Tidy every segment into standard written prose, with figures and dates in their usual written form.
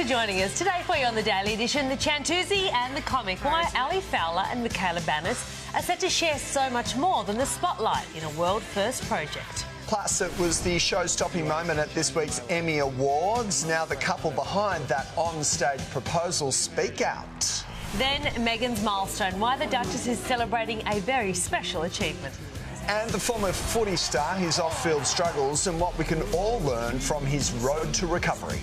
joining us. Today for you on the Daily Edition, the Chantuzi and the comic. Why Ali Fowler and Michaela Bannis are set to share so much more than the spotlight in a world-first project. Plus, it was the show-stopping moment at this week's Emmy Awards. Now the couple behind that on-stage proposal speak out. Then Meghan's milestone, why the Duchess is celebrating a very special achievement. And the former footy star, his off-field struggles and what we can all learn from his road to recovery.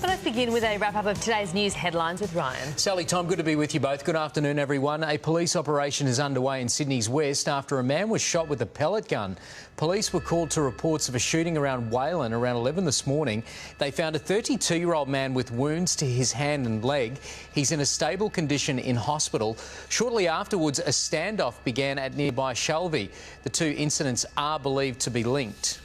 But let's begin with a wrap-up of today's news headlines with Ryan. Sally, Tom, good to be with you both. Good afternoon, everyone. A police operation is underway in Sydney's west after a man was shot with a pellet gun. Police were called to reports of a shooting around Wayland around 11 this morning. They found a 32-year-old man with wounds to his hand and leg. He's in a stable condition in hospital. Shortly afterwards, a standoff began at nearby Shelby. The two incidents are believed to be linked.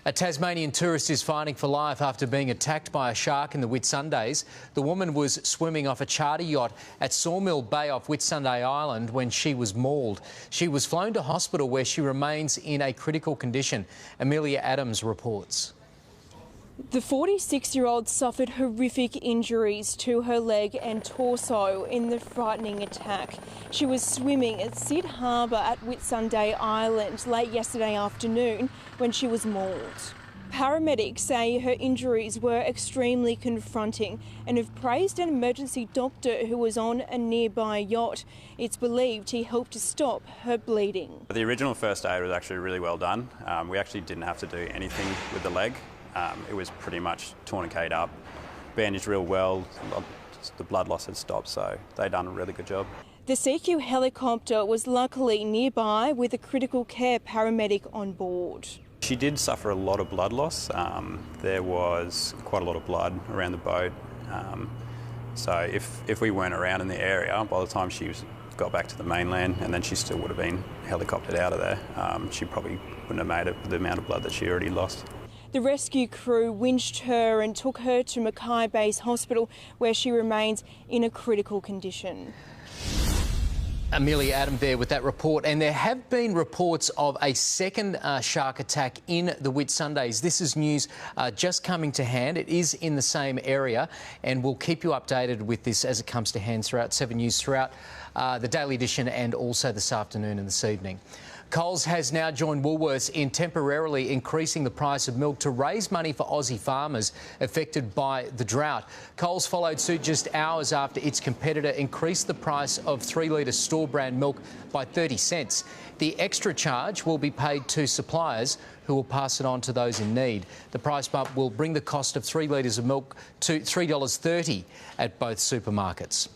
A Tasmanian tourist is fighting for life after being attacked by a shark in the Whitsundays. The woman was swimming off a charter yacht at Sawmill Bay off Whitsunday Island when she was mauled. She was flown to hospital where she remains in a critical condition. Amelia Adams reports. The 46-year-old suffered horrific injuries to her leg and torso in the frightening attack. She was swimming at Sid Harbour at Whitsunday Island late yesterday afternoon when she was mauled. Paramedics say her injuries were extremely confronting and have praised an emergency doctor who was on a nearby yacht. It's believed he helped to stop her bleeding. The original first aid was actually really well done. We actually didn't have to do anything with the leg. It was pretty much tourniqueted up, bandaged real well, the blood loss had stopped, so they'd done a really good job. The CQ helicopter was luckily nearby with a critical care paramedic on board. She did suffer a lot of blood loss. There was quite a lot of blood around the boat. So if we weren't around in the area, by the time she got back to the mainland, and then she still would have been helicoptered out of there, she probably wouldn't have made it with the amount of blood that she already lost. The rescue crew winched her and took her to Mackay Base Hospital, where she remains in a critical condition. Amelia Adam there with that report. And there have been reports of a second shark attack in the Whitsundays. This is news just coming to hand. It is in the same area, and we'll keep you updated with this as it comes to hand throughout 7 News, throughout the Daily Edition and also this afternoon and this evening. Coles has now joined Woolworths in temporarily increasing the price of milk to raise money for Aussie farmers affected by the drought. Coles followed suit just hours after its competitor increased the price of 3-litre store brand milk by 30 cents. The extra charge will be paid to suppliers who will pass it on to those in need. The price bump will bring the cost of 3 litres of milk to $3.30 at both supermarkets.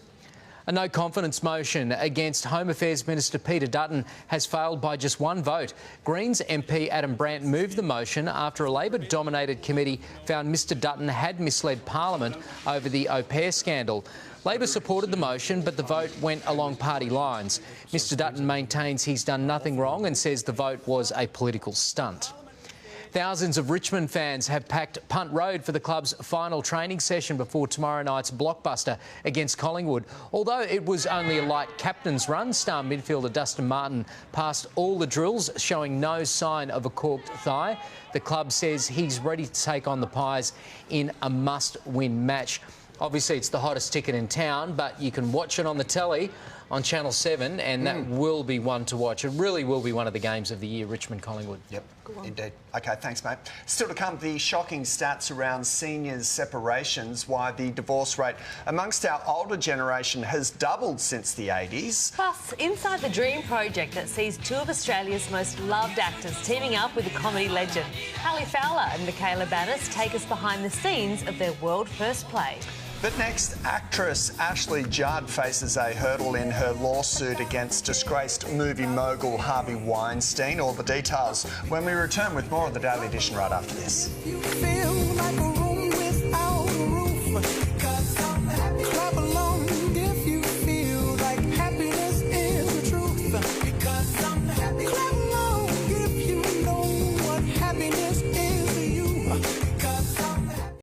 A no-confidence motion against Home Affairs Minister Peter Dutton has failed by just one vote. Greens MP Adam Brandt moved the motion after a Labor-dominated committee found Mr Dutton had misled Parliament over the au pair scandal. Labor supported the motion, but the vote went along party lines. Mr Dutton maintains he's done nothing wrong and says the vote was a political stunt. Thousands of Richmond fans have packed Punt Road for the club's final training session before tomorrow night's blockbuster against Collingwood. Although it was only a light captain's run, star midfielder Dustin Martin passed all the drills, showing no sign of a corked thigh. The club says he's ready to take on the Pies in a must-win match. Obviously, it's the hottest ticket in town, but you can watch it on the telly on Channel 7, and that will be one to watch. It really will be one of the games of the year, Richmond-Collingwood. Yep, indeed. OK, thanks, mate. Still to come, the shocking stats around seniors' separations, why the divorce rate amongst our older generation has doubled since the 80s. Plus, Inside the Dream project that sees two of Australia's most loved actors teaming up with a comedy legend. Ali Fowler and Michaela Bannis take us behind the scenes of their world-first play. But next, actress Ashley Judd faces a hurdle in her lawsuit against disgraced movie mogul Harvey Weinstein. All the details when we return with more of the Daily Edition right after this.